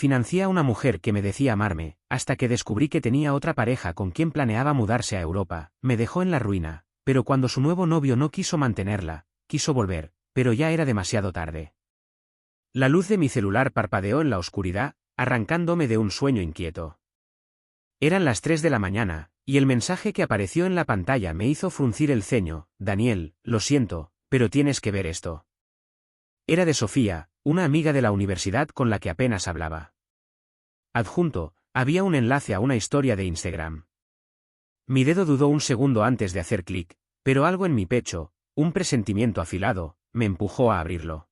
financié a una mujer que me decía amarme, hasta que descubrí que tenía otra pareja con quien planeaba mudarse a Europa, me dejó en la ruina, pero cuando su nuevo novio no quiso mantenerla, quiso volver, pero ya era demasiado tarde. La luz de mi celular parpadeó en la oscuridad, arrancándome de un sueño inquieto. Eran las 3 de la mañana, y el mensaje que apareció en la pantalla me hizo fruncir el ceño. Daniel, lo siento, pero tienes que ver esto. Era de Sofía, una amiga de la universidad con la que apenas hablaba. Adjunto, había un enlace a una historia de Instagram. Mi dedo dudó un segundo antes de hacer clic, pero algo en mi pecho, un presentimiento afilado, me empujó a abrirlo.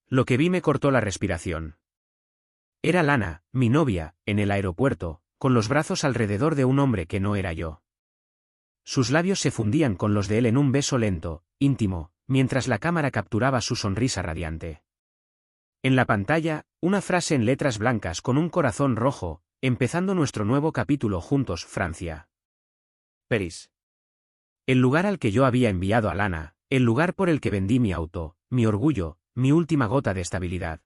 Lo que vi me cortó la respiración. Era Lana, mi novia, en el aeropuerto, con los brazos alrededor de un hombre que no era yo. Sus labios se fundían con los de él en un beso lento, íntimo, mientras la cámara capturaba su sonrisa radiante. En la pantalla, una frase en letras blancas con un corazón rojo, empezando nuestro nuevo capítulo juntos, Francia. París. El lugar al que yo había enviado a Lana, el lugar por el que vendí mi auto, mi orgullo, mi última gota de estabilidad.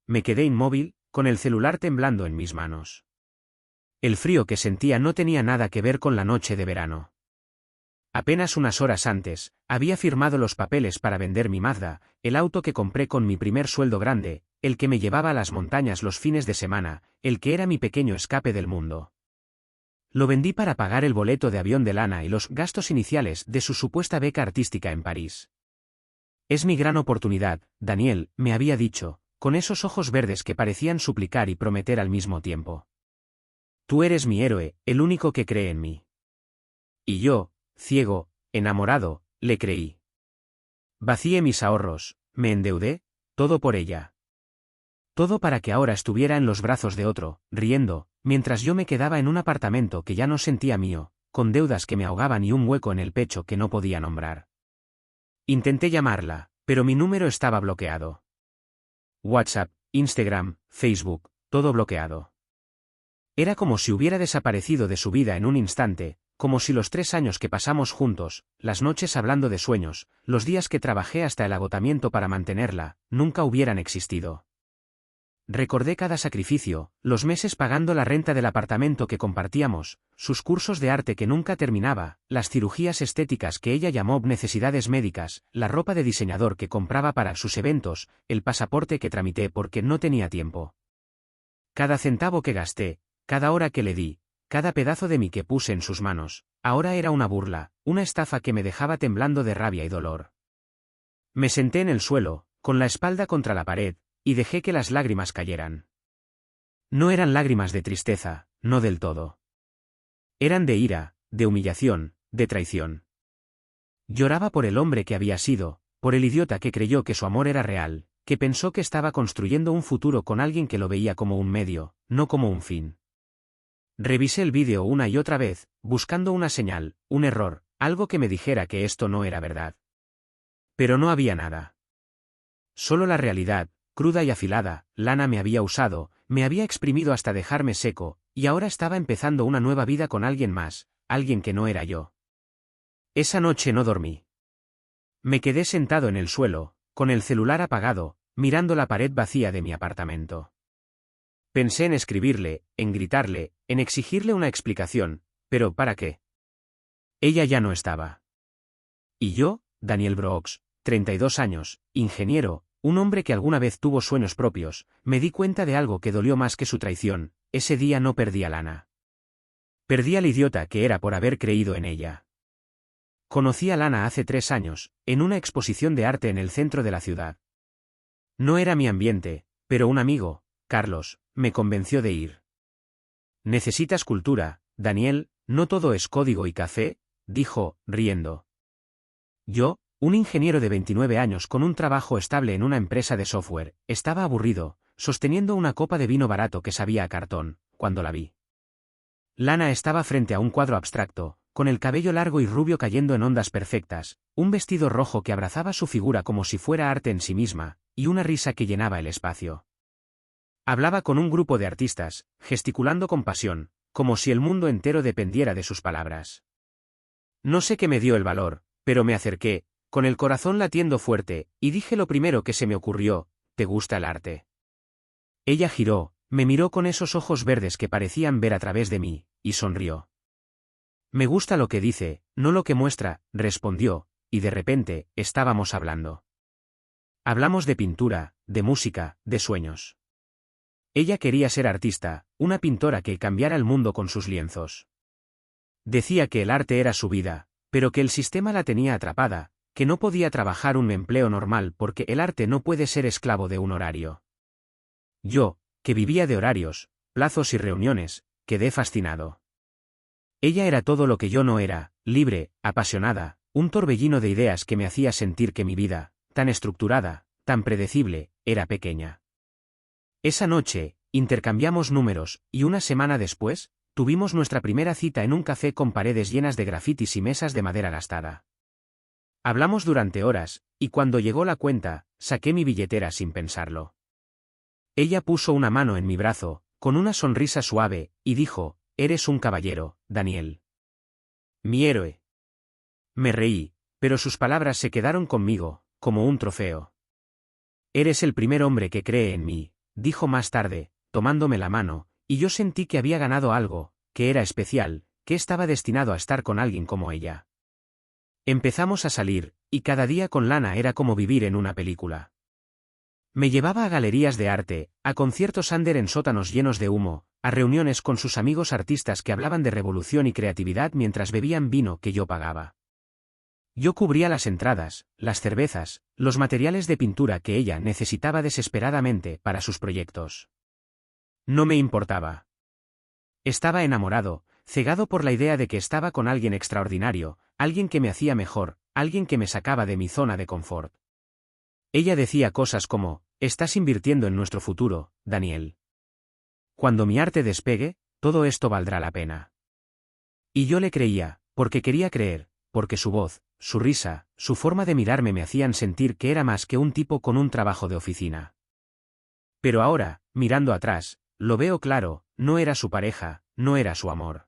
Me quedé inmóvil, con el celular temblando en mis manos. El frío que sentía no tenía nada que ver con la noche de verano. Apenas unas horas antes, había firmado los papeles para vender mi Mazda, el auto que compré con mi primer sueldo grande, el que me llevaba a las montañas los fines de semana, el que era mi pequeño escape del mundo. Lo vendí para pagar el boleto de avión de Lana y los gastos iniciales de su supuesta beca artística en París. Es mi gran oportunidad, Daniel, me había dicho, con esos ojos verdes que parecían suplicar y prometer al mismo tiempo. Tú eres mi héroe, el único que cree en mí. Y yo, ciego, enamorado, le creí. Vacié mis ahorros, me endeudé, todo por ella. Todo para que ahora estuviera en los brazos de otro, riendo, mientras yo me quedaba en un apartamento que ya no sentía mío, con deudas que me ahogaban y un hueco en el pecho que no podía nombrar. Intenté llamarla, pero mi número estaba bloqueado. WhatsApp, Instagram, Facebook, todo bloqueado. Era como si hubiera desaparecido de su vida en un instante, como si los 3 años que pasamos juntos, las noches hablando de sueños, los días que trabajé hasta el agotamiento para mantenerla, nunca hubieran existido. Recordé cada sacrificio, los meses pagando la renta del apartamento que compartíamos, sus cursos de arte que nunca terminaba, las cirugías estéticas que ella llamó necesidades médicas, la ropa de diseñador que compraba para sus eventos, el pasaporte que tramité porque no tenía tiempo. Cada centavo que gasté, cada hora que le di, cada pedazo de mí que puse en sus manos, ahora era una burla, una estafa que me dejaba temblando de rabia y dolor. Me senté en el suelo, con la espalda contra la pared, y dejé que las lágrimas cayeran. No eran lágrimas de tristeza, no del todo. Eran de ira, de humillación, de traición. Lloraba por el hombre que había sido, por el idiota que creyó que su amor era real, que pensó que estaba construyendo un futuro con alguien que lo veía como un medio, no como un fin. Revisé el vídeo una y otra vez, buscando una señal, un error, algo que me dijera que esto no era verdad. Pero no había nada. Solo la realidad, cruda y afilada. Lana me había usado, me había exprimido hasta dejarme seco, y ahora estaba empezando una nueva vida con alguien más, alguien que no era yo. Esa noche no dormí. Me quedé sentado en el suelo, con el celular apagado, mirando la pared vacía de mi apartamento. Pensé en escribirle, en gritarle, en exigirle una explicación, pero ¿para qué? Ella ya no estaba. Y yo, Daniel Brooks, 32 años, ingeniero, un hombre que alguna vez tuvo sueños propios, me di cuenta de algo que dolió más que su traición. Ese día no perdí a Lana. Perdí al idiota que era por haber creído en ella. Conocí a Lana hace 3 años, en una exposición de arte en el centro de la ciudad. No era mi ambiente, pero un amigo, Carlos, me convenció de ir. ¿Necesitas cultura, Daniel? ¿No todo es código y café?, dijo, riendo. Yo, un ingeniero de 29 años con un trabajo estable en una empresa de software, estaba aburrido, sosteniendo una copa de vino barato que sabía a cartón, cuando la vi. Lana estaba frente a un cuadro abstracto, con el cabello largo y rubio cayendo en ondas perfectas, un vestido rojo que abrazaba su figura como si fuera arte en sí misma, y una risa que llenaba el espacio. Hablaba con un grupo de artistas, gesticulando con pasión, como si el mundo entero dependiera de sus palabras. No sé qué me dio el valor, pero me acerqué, con el corazón latiendo fuerte, y dije lo primero que se me ocurrió: ¿te gusta el arte? Ella giró, me miró con esos ojos verdes que parecían ver a través de mí, y sonrió. Me gusta lo que dice, no lo que muestra, respondió, y de repente, estábamos hablando. Hablamos de pintura, de música, de sueños. Ella quería ser artista, una pintora que cambiara el mundo con sus lienzos. Decía que el arte era su vida, pero que el sistema la tenía atrapada, que no podía trabajar un empleo normal porque el arte no puede ser esclavo de un horario. Yo, que vivía de horarios, plazos y reuniones, quedé fascinado. Ella era todo lo que yo no era, libre, apasionada, un torbellino de ideas que me hacía sentir que mi vida, tan estructurada, tan predecible, era pequeña. Esa noche, intercambiamos números, y una semana después, tuvimos nuestra primera cita en un café con paredes llenas de grafitis y mesas de madera gastada. Hablamos durante horas, y cuando llegó la cuenta, saqué mi billetera sin pensarlo. Ella puso una mano en mi brazo, con una sonrisa suave, y dijo, «Eres un caballero, Daniel. Mi héroe». Me reí, pero sus palabras se quedaron conmigo, como un trofeo. «Eres el primer hombre que cree en mí», dijo más tarde, tomándome la mano, y yo sentí que había ganado algo, que era especial, que estaba destinado a estar con alguien como ella. Empezamos a salir, y cada día con Lana era como vivir en una película. Me llevaba a galerías de arte, a conciertos under en sótanos llenos de humo, a reuniones con sus amigos artistas que hablaban de revolución y creatividad mientras bebían vino que yo pagaba. Yo cubría las entradas, las cervezas, los materiales de pintura que ella necesitaba desesperadamente para sus proyectos. No me importaba. Estaba enamorado, cegado por la idea de que estaba con alguien extraordinario, alguien que me hacía mejor, alguien que me sacaba de mi zona de confort. Ella decía cosas como, «Estás invirtiendo en nuestro futuro, Daniel. Cuando mi arte despegue, todo esto valdrá la pena». Y yo le creía, porque quería creer, porque su voz, su risa, su forma de mirarme me hacían sentir que era más que un tipo con un trabajo de oficina. Pero ahora, mirando atrás, lo veo claro, no era su pareja, no era su amor.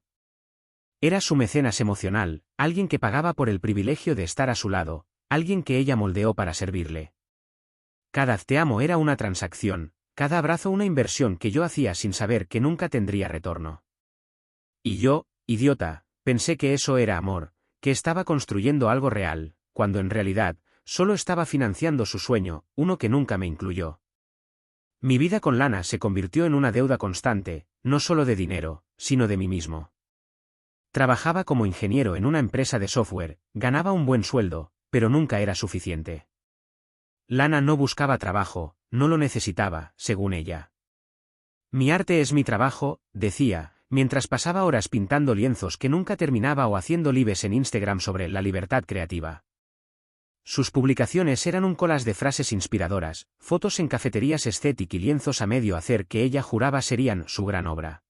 Era su mecenas emocional, alguien que pagaba por el privilegio de estar a su lado, alguien que ella moldeó para servirle. Cada te amo era una transacción, cada abrazo una inversión que yo hacía sin saber que nunca tendría retorno. Y yo, idiota, pensé que eso era amor, que estaba construyendo algo real, cuando en realidad, solo estaba financiando su sueño, uno que nunca me incluyó. Mi vida con Lana se convirtió en una deuda constante, no solo de dinero, sino de mí mismo. Trabajaba como ingeniero en una empresa de software, ganaba un buen sueldo, pero nunca era suficiente. Lana no buscaba trabajo, no lo necesitaba, según ella. Mi arte es mi trabajo, decía, mientras pasaba horas pintando lienzos que nunca terminaba o haciendo lives en Instagram sobre la libertad creativa. Sus publicaciones eran un collage de frases inspiradoras, fotos en cafeterías estéticas y lienzos a medio hacer que ella juraba serían su gran obra.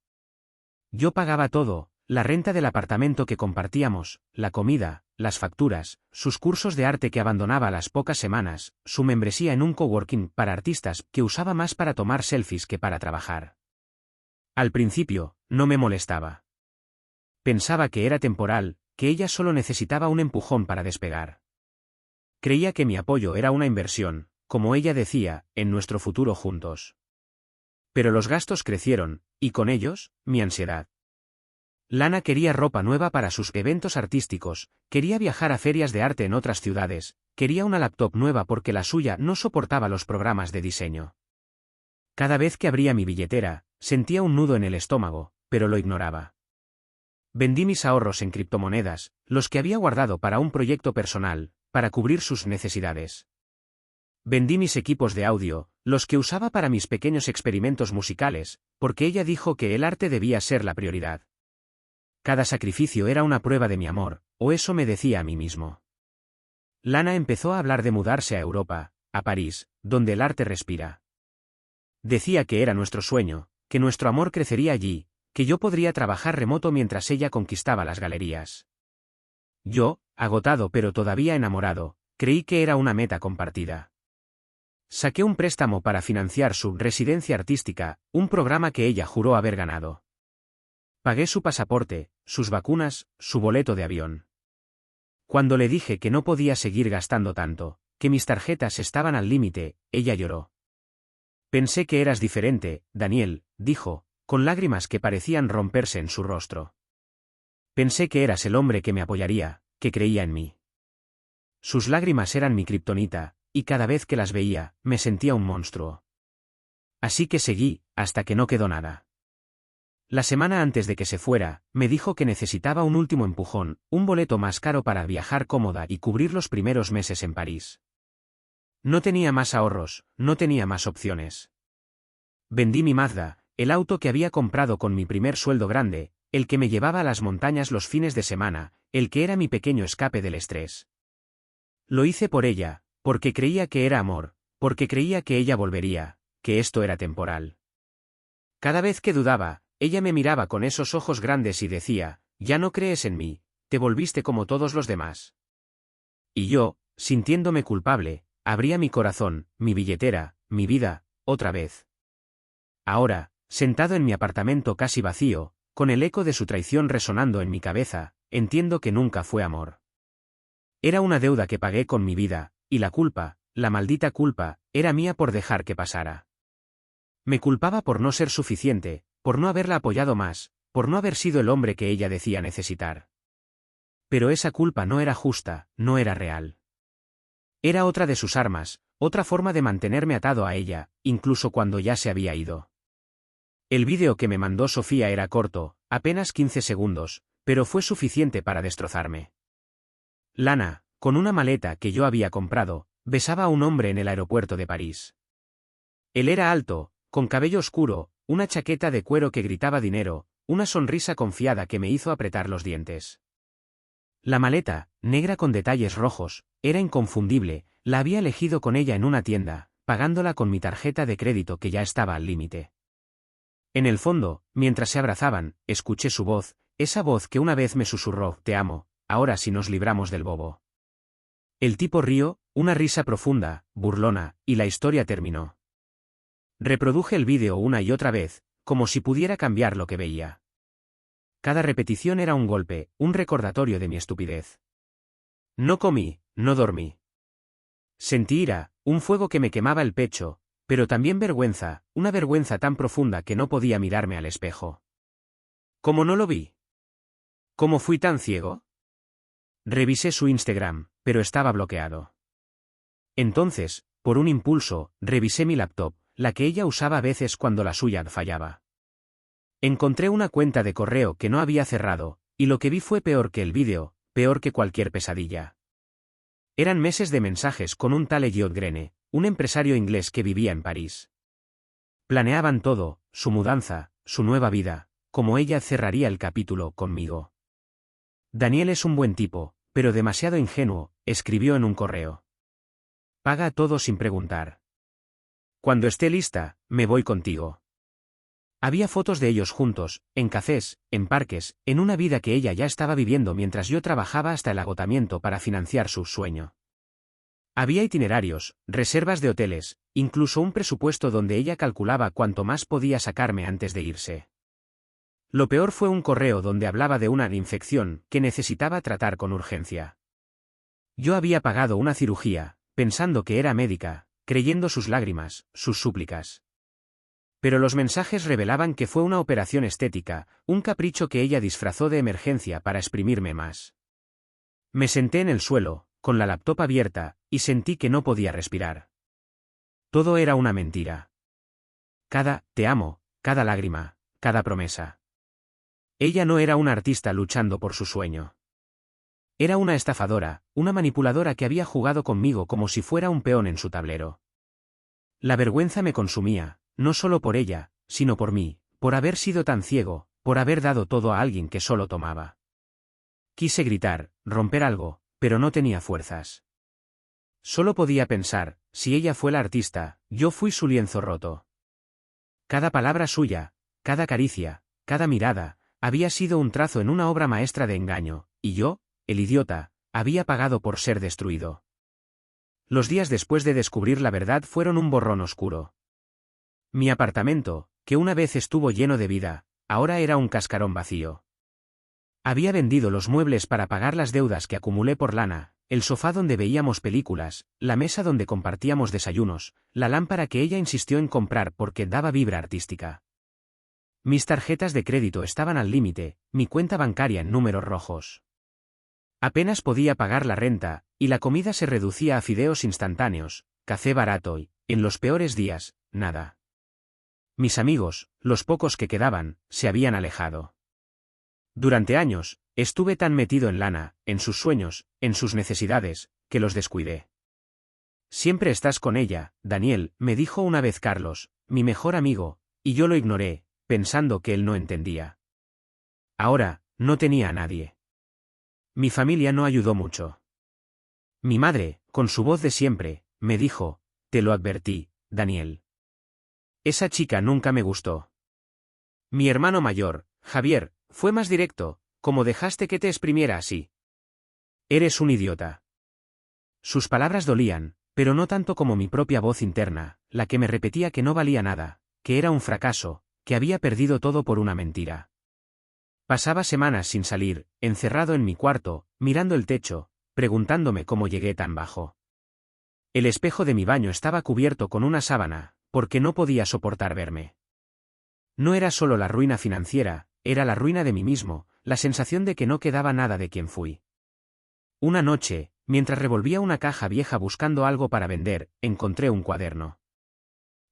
Yo pagaba todo, la renta del apartamento que compartíamos, la comida, las facturas, sus cursos de arte que abandonaba a las pocas semanas, su membresía en un coworking para artistas que usaba más para tomar selfies que para trabajar. Al principio, no me molestaba. Pensaba que era temporal, que ella solo necesitaba un empujón para despegar. Creía que mi apoyo era una inversión, como ella decía, en nuestro futuro juntos. Pero los gastos crecieron, y con ellos, mi ansiedad. Lana quería ropa nueva para sus eventos artísticos, quería viajar a ferias de arte en otras ciudades, quería una laptop nueva porque la suya no soportaba los programas de diseño. Cada vez que abría mi billetera, sentía un nudo en el estómago, pero lo ignoraba. Vendí mis ahorros en criptomonedas, los que había guardado para un proyecto personal, para cubrir sus necesidades. Vendí mis equipos de audio, los que usaba para mis pequeños experimentos musicales, porque ella dijo que el arte debía ser la prioridad. Cada sacrificio era una prueba de mi amor, o eso me decía a mí mismo. Lana empezó a hablar de mudarse a Europa, a París, donde el arte respira. Decía que era nuestro sueño, que nuestro amor crecería allí, que yo podría trabajar remoto mientras ella conquistaba las galerías. Yo, agotado pero todavía enamorado, creí que era una meta compartida. Saqué un préstamo para financiar su residencia artística, un programa que ella juró haber ganado. Pagué su pasaporte, sus vacunas, su boleto de avión. Cuando le dije que no podía seguir gastando tanto, que mis tarjetas estaban al límite, ella lloró. Pensé que eras diferente, Daniel, dijo, con lágrimas que parecían romperse en su rostro. Pensé que eras el hombre que me apoyaría, que creía en mí. Sus lágrimas eran mi kriptonita, y cada vez que las veía, me sentía un monstruo. Así que seguí, hasta que no quedó nada. La semana antes de que se fuera, me dijo que necesitaba un último empujón, un boleto más caro para viajar cómoda y cubrir los primeros meses en París. No tenía más ahorros, no tenía más opciones. Vendí mi Mazda, el auto que había comprado con mi primer sueldo grande, el que me llevaba a las montañas los fines de semana, el que era mi pequeño escape del estrés. Lo hice por ella, porque creía que era amor, porque creía que ella volvería, que esto era temporal. Cada vez que dudaba, ella me miraba con esos ojos grandes y decía, ya no crees en mí, te volviste como todos los demás. Y yo, sintiéndome culpable, abría mi corazón, mi billetera, mi vida, otra vez. Ahora, sentado en mi apartamento casi vacío, con el eco de su traición resonando en mi cabeza, entiendo que nunca fue amor. Era una deuda que pagué con mi vida, y la culpa, la maldita culpa, era mía por dejar que pasara. Me culpaba por no ser suficiente, por no haberla apoyado más, por no haber sido el hombre que ella decía necesitar. Pero esa culpa no era justa, no era real. Era otra de sus armas, otra forma de mantenerme atado a ella, incluso cuando ya se había ido. El vídeo que me mandó Sofía era corto, apenas 15 segundos, pero fue suficiente para destrozarme. Lana, con una maleta que yo había comprado, besaba a un hombre en el aeropuerto de París. Él era alto, con cabello oscuro, una chaqueta de cuero que gritaba dinero, una sonrisa confiada que me hizo apretar los dientes. La maleta, negra con detalles rojos, era inconfundible, la había elegido con ella en una tienda, pagándola con mi tarjeta de crédito que ya estaba al límite. En el fondo, mientras se abrazaban, escuché su voz, esa voz que una vez me susurró, te amo, ahora si nos libramos del bobo. El tipo rió, una risa profunda, burlona, y la historia terminó. Reproduje el vídeo una y otra vez, como si pudiera cambiar lo que veía. Cada repetición era un golpe, un recordatorio de mi estupidez. No comí, no dormí. Sentí ira, un fuego que me quemaba el pecho, pero también vergüenza, una vergüenza tan profunda que no podía mirarme al espejo. ¿Cómo no lo vi? ¿Cómo fui tan ciego? Revisé su Instagram, pero estaba bloqueado. Entonces, por un impulso, revisé mi laptop, la que ella usaba a veces cuando la suya fallaba. Encontré una cuenta de correo que no había cerrado, y lo que vi fue peor que el vídeo, peor que cualquier pesadilla. Eran meses de mensajes con un tal Elliot Grene, un empresario inglés que vivía en París. Planeaban todo, su mudanza, su nueva vida, como ella cerraría el capítulo conmigo. Daniel es un buen tipo, pero demasiado ingenuo, escribió en un correo. Paga todo sin preguntar. Cuando esté lista, me voy contigo. Había fotos de ellos juntos, en cafés, en parques, en una vida que ella ya estaba viviendo mientras yo trabajaba hasta el agotamiento para financiar su sueño. Había itinerarios, reservas de hoteles, incluso un presupuesto donde ella calculaba cuánto más podía sacarme antes de irse. Lo peor fue un correo donde hablaba de una infección que necesitaba tratar con urgencia. Yo había pagado una cirugía, pensando que era médica, creyendo sus lágrimas, sus súplicas. Pero los mensajes revelaban que fue una operación estética, un capricho que ella disfrazó de emergencia para exprimirme más. Me senté en el suelo, con la laptop abierta, y sentí que no podía respirar. Todo era una mentira. Cada te amo, cada lágrima, cada promesa. Ella no era una artista luchando por su sueño. Era una estafadora, una manipuladora que había jugado conmigo como si fuera un peón en su tablero. La vergüenza me consumía, no solo por ella, sino por mí, por haber sido tan ciego, por haber dado todo a alguien que solo tomaba. Quise gritar, romper algo, pero no tenía fuerzas. Solo podía pensar, si ella fue la artista, yo fui su lienzo roto. Cada palabra suya, cada caricia, cada mirada, había sido un trazo en una obra maestra de engaño, y yo, el idiota, había pagado por ser destruido. Los días después de descubrir la verdad fueron un borrón oscuro. Mi apartamento, que una vez estuvo lleno de vida, ahora era un cascarón vacío. Había vendido los muebles para pagar las deudas que acumulé por Lana, el sofá donde veíamos películas, la mesa donde compartíamos desayunos, la lámpara que ella insistió en comprar porque daba vibra artística. Mis tarjetas de crédito estaban al límite, mi cuenta bancaria en números rojos. Apenas podía pagar la renta, y la comida se reducía a fideos instantáneos, café barato y, en los peores días, nada. Mis amigos, los pocos que quedaban, se habían alejado. Durante años, estuve tan metido en Lana, en sus sueños, en sus necesidades, que los descuidé. Siempre estás con ella, Daniel, me dijo una vez Carlos, mi mejor amigo, y yo lo ignoré, pensando que él no entendía. Ahora, no tenía a nadie. Mi familia no ayudó mucho. Mi madre, con su voz de siempre, me dijo, te lo advertí, Daniel. Esa chica nunca me gustó. Mi hermano mayor, Javier, fue más directo, ¿cómo dejaste que te exprimiera así? Eres un idiota. Sus palabras dolían, pero no tanto como mi propia voz interna, la que me repetía que no valía nada, que era un fracaso, que había perdido todo por una mentira. Pasaba semanas sin salir, encerrado en mi cuarto, mirando el techo, preguntándome cómo llegué tan bajo. El espejo de mi baño estaba cubierto con una sábana, porque no podía soportar verme. No era solo la ruina financiera, era la ruina de mí mismo, la sensación de que no quedaba nada de quien fui. Una noche, mientras revolvía una caja vieja buscando algo para vender, encontré un cuaderno.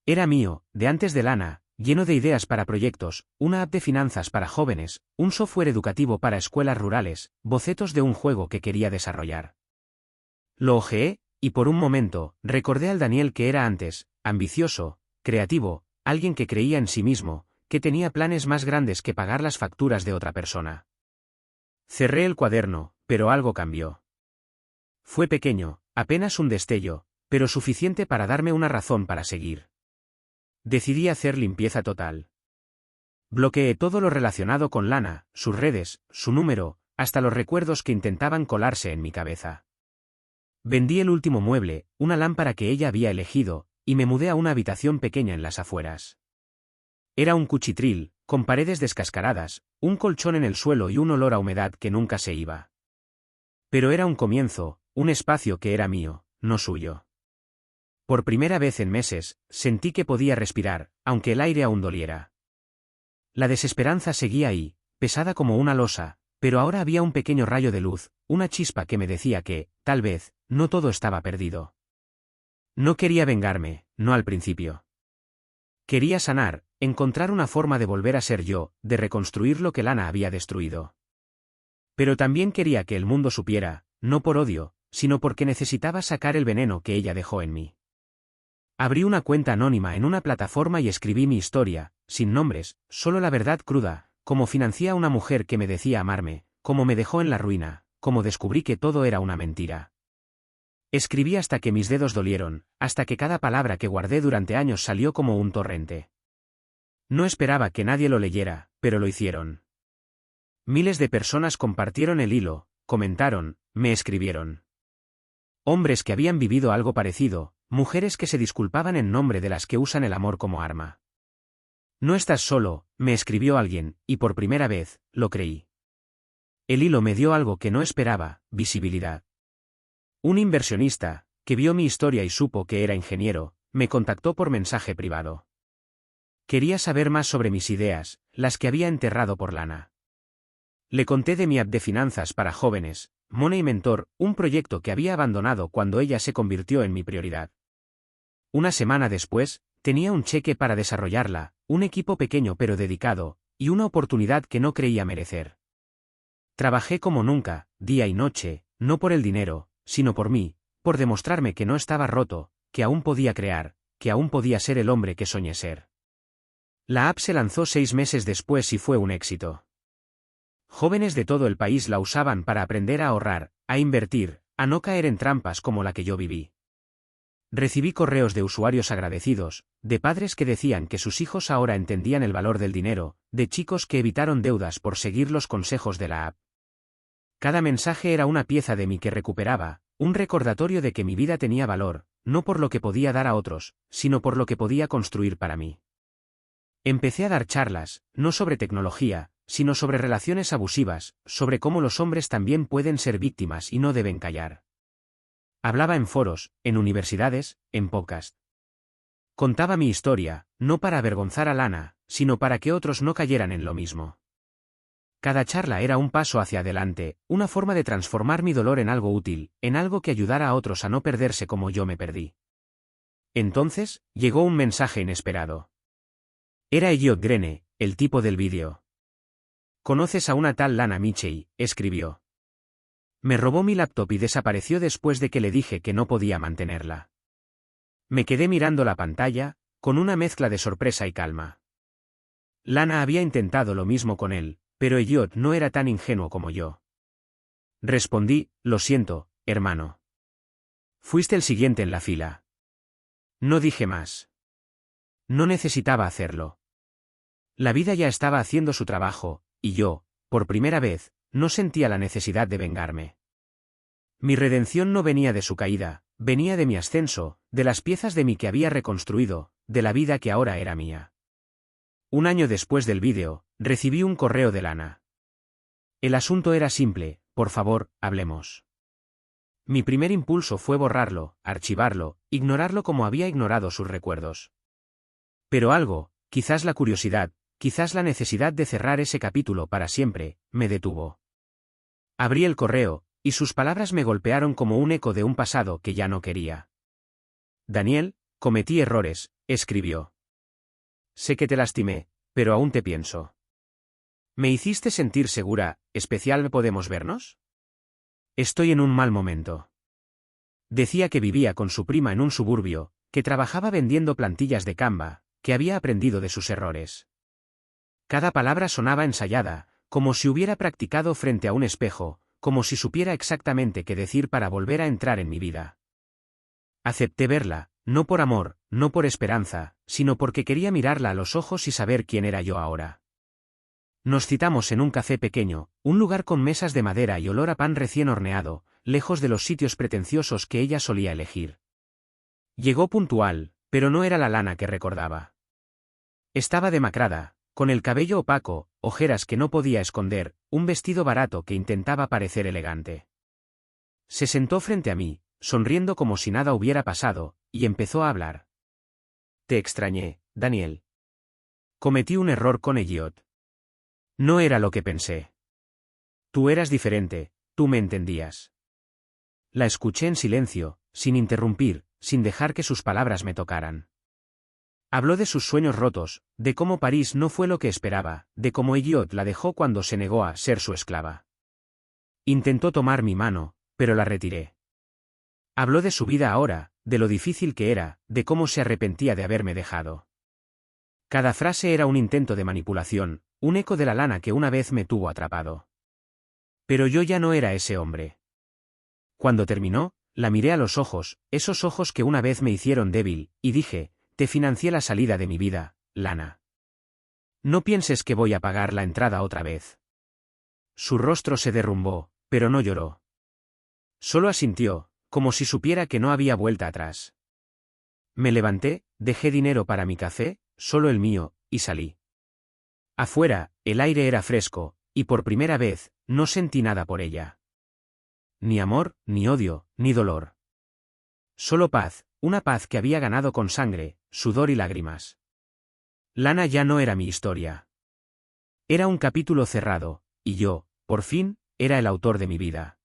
Era mío, de antes de Lana, lleno de ideas para proyectos, una app de finanzas para jóvenes, un software educativo para escuelas rurales, bocetos de un juego que quería desarrollar. Lo hojeé, y por un momento, recordé al Daniel que era antes, ambicioso, creativo, alguien que creía en sí mismo, que tenía planes más grandes que pagar las facturas de otra persona. Cerré el cuaderno, pero algo cambió. Fue pequeño, apenas un destello, pero suficiente para darme una razón para seguir. Decidí hacer limpieza total. Bloqueé todo lo relacionado con Lana, sus redes, su número, hasta los recuerdos que intentaban colarse en mi cabeza. Vendí el último mueble, una lámpara que ella había elegido, y me mudé a una habitación pequeña en las afueras. Era un cuchitril, con paredes descascaradas, un colchón en el suelo y un olor a humedad que nunca se iba. Pero era un comienzo, un espacio que era mío, no suyo. Por primera vez en meses, sentí que podía respirar, aunque el aire aún doliera. La desesperanza seguía ahí, pesada como una losa, pero ahora había un pequeño rayo de luz, una chispa que me decía que, tal vez, no todo estaba perdido. No quería vengarme, no al principio. Quería sanar, encontrar una forma de volver a ser yo, de reconstruir lo que Lana había destruido. Pero también quería que el mundo supiera, no por odio, sino porque necesitaba sacar el veneno que ella dejó en mí. Abrí una cuenta anónima en una plataforma y escribí mi historia, sin nombres, solo la verdad cruda, cómo financié a una mujer que me decía amarme, cómo me dejó en la ruina, cómo descubrí que todo era una mentira. Escribí hasta que mis dedos dolieron, hasta que cada palabra que guardé durante años salió como un torrente. No esperaba que nadie lo leyera, pero lo hicieron. Miles de personas compartieron el hilo, comentaron, me escribieron. Hombres que habían vivido algo parecido, mujeres que se disculpaban en nombre de las que usan el amor como arma. No estás solo, me escribió alguien, y por primera vez, lo creí. El hilo me dio algo que no esperaba, visibilidad. Un inversionista, que vio mi historia y supo que era ingeniero, me contactó por mensaje privado. Quería saber más sobre mis ideas, las que había enterrado por Lana. Le conté de mi app de finanzas para jóvenes, Money Mentor, un proyecto que había abandonado cuando ella se convirtió en mi prioridad. Una semana después, tenía un cheque para desarrollarla, un equipo pequeño pero dedicado, y una oportunidad que no creía merecer. Trabajé como nunca, día y noche, no por el dinero, sino por mí, por demostrarme que no estaba roto, que aún podía crear, que aún podía ser el hombre que soñé ser. La app se lanzó 6 meses después y fue un éxito. Jóvenes de todo el país la usaban para aprender a ahorrar, a invertir, a no caer en trampas como la que yo viví. Recibí correos de usuarios agradecidos, de padres que decían que sus hijos ahora entendían el valor del dinero, de chicos que evitaron deudas por seguir los consejos de la app. Cada mensaje era una pieza de mí que recuperaba, un recordatorio de que mi vida tenía valor, no por lo que podía dar a otros, sino por lo que podía construir para mí. Empecé a dar charlas, no sobre tecnología, sino sobre relaciones abusivas, sobre cómo los hombres también pueden ser víctimas y no deben callar. Hablaba en foros, en universidades, en podcast. Contaba mi historia, no para avergonzar a Lana, sino para que otros no cayeran en lo mismo. Cada charla era un paso hacia adelante, una forma de transformar mi dolor en algo útil, en algo que ayudara a otros a no perderse como yo me perdí. Entonces, llegó un mensaje inesperado. Era Elliot Grene, el tipo del vídeo. «¿Conoces a una tal Lana Mitchell?», escribió. Me robó mi laptop y desapareció después de que le dije que no podía mantenerla. Me quedé mirando la pantalla, con una mezcla de sorpresa y calma. Lana había intentado lo mismo con él, pero Elliot no era tan ingenuo como yo. Respondí, «Lo siento, hermano. Fuiste el siguiente en la fila». No dije más. No necesitaba hacerlo. La vida ya estaba haciendo su trabajo, y yo, por primera vez, no sentía la necesidad de vengarme. Mi redención no venía de su caída, venía de mi ascenso, de las piezas de mí que había reconstruido, de la vida que ahora era mía. Un año después del vídeo, recibí un correo de Lana. El asunto era simple: por favor, hablemos. Mi primer impulso fue borrarlo, archivarlo, ignorarlo como había ignorado sus recuerdos. Pero algo, quizás la curiosidad, quizás la necesidad de cerrar ese capítulo para siempre, me detuvo. Abrí el correo, y sus palabras me golpearon como un eco de un pasado que ya no quería. «Daniel, cometí errores», escribió. «Sé que te lastimé, pero aún te pienso. Me hiciste sentir segura, especial. ¿Podemos vernos? Estoy en un mal momento». Decía que vivía con su prima en un suburbio, que trabajaba vendiendo plantillas de Canva, que había aprendido de sus errores. Cada palabra sonaba ensayada, como si hubiera practicado frente a un espejo, como si supiera exactamente qué decir para volver a entrar en mi vida. Acepté verla, no por amor, no por esperanza, sino porque quería mirarla a los ojos y saber quién era yo ahora. Nos citamos en un café pequeño, un lugar con mesas de madera y olor a pan recién horneado, lejos de los sitios pretenciosos que ella solía elegir. Llegó puntual, pero no era la Lana que recordaba. Estaba demacrada, con el cabello opaco, ojeras que no podía esconder, un vestido barato que intentaba parecer elegante. Se sentó frente a mí, sonriendo como si nada hubiera pasado, y empezó a hablar. «Te extrañé, Daniel. Cometí un error con Elliot. No era lo que pensé. Tú eras diferente, tú me entendías». La escuché en silencio, sin interrumpir, sin dejar que sus palabras me tocaran. Habló de sus sueños rotos, de cómo París no fue lo que esperaba, de cómo Elliot la dejó cuando se negó a ser su esclava. Intentó tomar mi mano, pero la retiré. Habló de su vida ahora, de lo difícil que era, de cómo se arrepentía de haberme dejado. Cada frase era un intento de manipulación, un eco de la Lana que una vez me tuvo atrapado. Pero yo ya no era ese hombre. Cuando terminó, la miré a los ojos, esos ojos que una vez me hicieron débil, y dije: «Te financié la salida de mi vida, Lana. No pienses que voy a pagar la entrada otra vez». Su rostro se derrumbó, pero no lloró. Solo asintió, como si supiera que no había vuelta atrás. Me levanté, dejé dinero para mi café, solo el mío, y salí. Afuera, el aire era fresco, y por primera vez, no sentí nada por ella. Ni amor, ni odio, ni dolor. Solo paz, una paz que había ganado con sangre, sudor y lágrimas. Lana ya no era mi historia. Era un capítulo cerrado, y yo, por fin, era el autor de mi vida.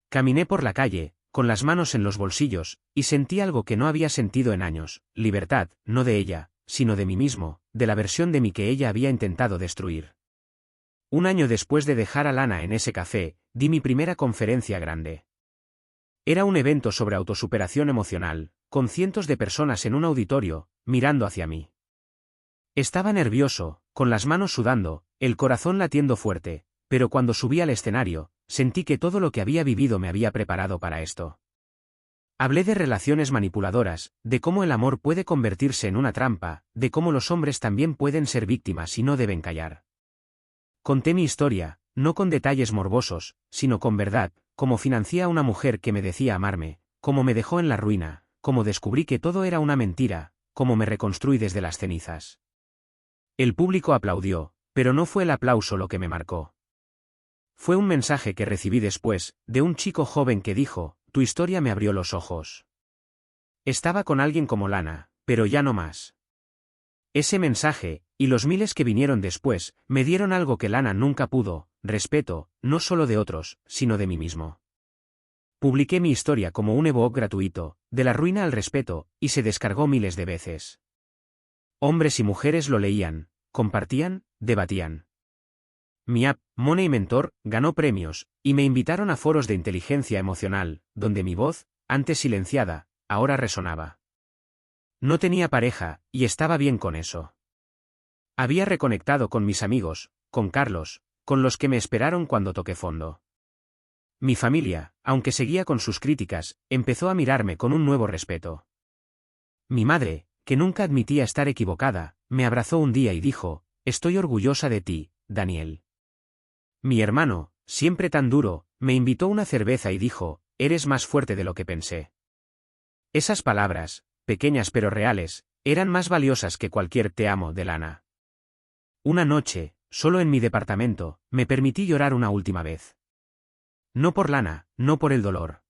Caminé por la calle, con las manos en los bolsillos, y sentí algo que no había sentido en años: libertad, no de ella, sino de mí mismo, de la versión de mí que ella había intentado destruir. Un año después de dejar a Lana en ese café, di mi primera conferencia grande. Era un evento sobre autosuperación emocional, con cientos de personas en un auditorio, mirando hacia mí. Estaba nervioso, con las manos sudando, el corazón latiendo fuerte, pero cuando subí al escenario, sentí que todo lo que había vivido me había preparado para esto. Hablé de relaciones manipuladoras, de cómo el amor puede convertirse en una trampa, de cómo los hombres también pueden ser víctimas y no deben callar. Conté mi historia, no con detalles morbosos, sino con verdad, cómo financié a una mujer que me decía amarme, cómo me dejó en la ruina, cómo descubrí que todo era una mentira, cómo me reconstruí desde las cenizas. El público aplaudió, pero no fue el aplauso lo que me marcó. Fue un mensaje que recibí después, de un chico joven que dijo: tu historia me abrió los ojos. Estaba con alguien como Lana, pero ya no más. Ese mensaje, y los miles que vinieron después, me dieron algo que Lana nunca pudo, respeto, no solo de otros, sino de mí mismo. Publiqué mi historia como un ebook gratuito, de la ruina al respeto, y se descargó miles de veces. Hombres y mujeres lo leían, compartían, debatían. Mi app, Money Mentor, ganó premios, y me invitaron a foros de inteligencia emocional, donde mi voz, antes silenciada, ahora resonaba. No tenía pareja, y estaba bien con eso. Había reconectado con mis amigos, con Carlos, con los que me esperaron cuando toqué fondo. Mi familia, aunque seguía con sus críticas, empezó a mirarme con un nuevo respeto. Mi madre, que nunca admitía estar equivocada, me abrazó un día y dijo, «Estoy orgullosa de ti, Daniel». Mi hermano, siempre tan duro, me invitó una cerveza y dijo, «Eres más fuerte de lo que pensé». Esas palabras, pequeñas pero reales, eran más valiosas que cualquier te amo de Lana. Una noche, solo en mi departamento, me permití llorar una última vez. No por Lana, no por el dolor.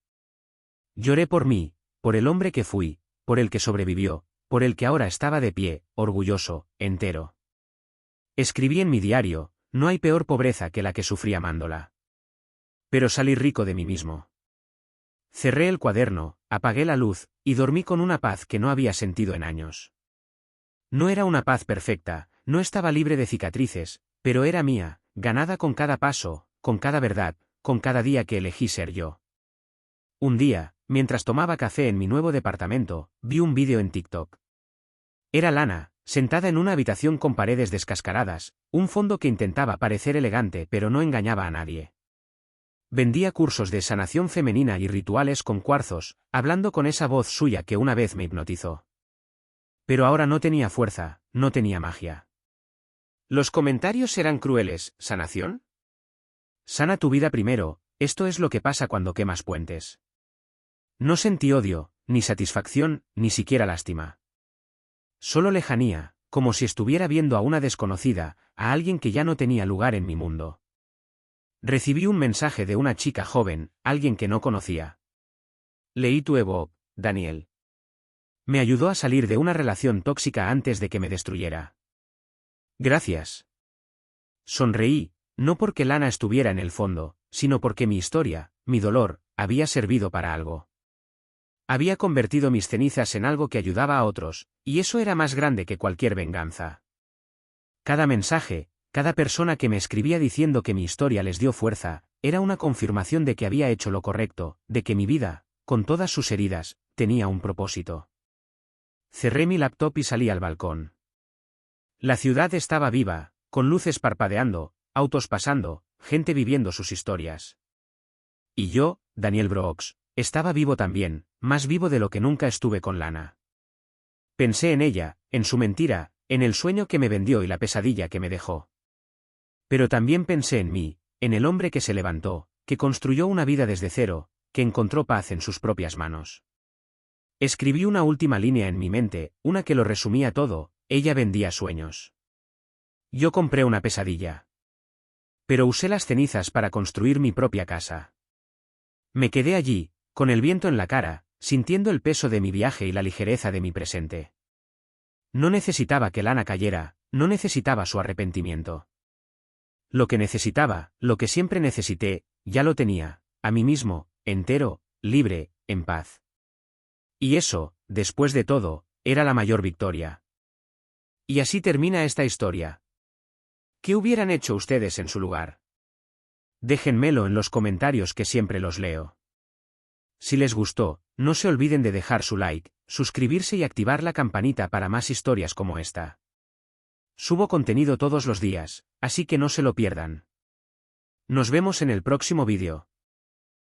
Lloré por mí, por el hombre que fui, por el que sobrevivió, por el que ahora estaba de pie, orgulloso, entero. Escribí en mi diario, no hay peor pobreza que la que sufrí amándola. Pero salí rico de mí mismo. Cerré el cuaderno, apagué la luz, y dormí con una paz que no había sentido en años. No era una paz perfecta, no estaba libre de cicatrices, pero era mía, ganada con cada paso, con cada verdad, con cada día que elegí ser yo. Un día, mientras tomaba café en mi nuevo departamento, vi un vídeo en TikTok. Era Lana, sentada en una habitación con paredes descascaradas, un fondo que intentaba parecer elegante pero no engañaba a nadie. Vendía cursos de sanación femenina y rituales con cuarzos, hablando con esa voz suya que una vez me hipnotizó. Pero ahora no tenía fuerza, no tenía magia. Los comentarios eran crueles, ¿sanación? Sana tu vida primero, esto es lo que pasa cuando quemas puentes. No sentí odio, ni satisfacción, ni siquiera lástima. Solo lejanía, como si estuviera viendo a una desconocida, a alguien que ya no tenía lugar en mi mundo. Recibí un mensaje de una chica joven, alguien que no conocía. Leí tu ebook, Daniel. Me ayudó a salir de una relación tóxica antes de que me destruyera. Gracias. Sonreí, no porque Lana estuviera en el fondo, sino porque mi historia, mi dolor, había servido para algo. Había convertido mis cenizas en algo que ayudaba a otros, y eso era más grande que cualquier venganza. Cada mensaje, cada persona que me escribía diciendo que mi historia les dio fuerza, era una confirmación de que había hecho lo correcto, de que mi vida, con todas sus heridas, tenía un propósito. Cerré mi laptop y salí al balcón. La ciudad estaba viva, con luces parpadeando, autos pasando, gente viviendo sus historias. Y yo, Daniel Brooks, estaba vivo también, más vivo de lo que nunca estuve con Lana. Pensé en ella, en su mentira, en el sueño que me vendió y la pesadilla que me dejó. Pero también pensé en mí, en el hombre que se levantó, que construyó una vida desde cero, que encontró paz en sus propias manos. Escribí una última línea en mi mente, una que lo resumía todo, ella vendía sueños. Yo compré una pesadilla. Pero usé las cenizas para construir mi propia casa. Me quedé allí, con el viento en la cara, sintiendo el peso de mi viaje y la ligereza de mi presente. No necesitaba que Lana cayera, no necesitaba su arrepentimiento. Lo que necesitaba, lo que siempre necesité, ya lo tenía, a mí mismo, entero, libre, en paz. Y eso, después de todo, era la mayor victoria. Y así termina esta historia. ¿Qué hubieran hecho ustedes en su lugar? Déjenmelo en los comentarios que siempre los leo. Si les gustó, no se olviden de dejar su like, suscribirse y activar la campanita para más historias como esta. Subo contenido todos los días, así que no se lo pierdan. Nos vemos en el próximo vídeo.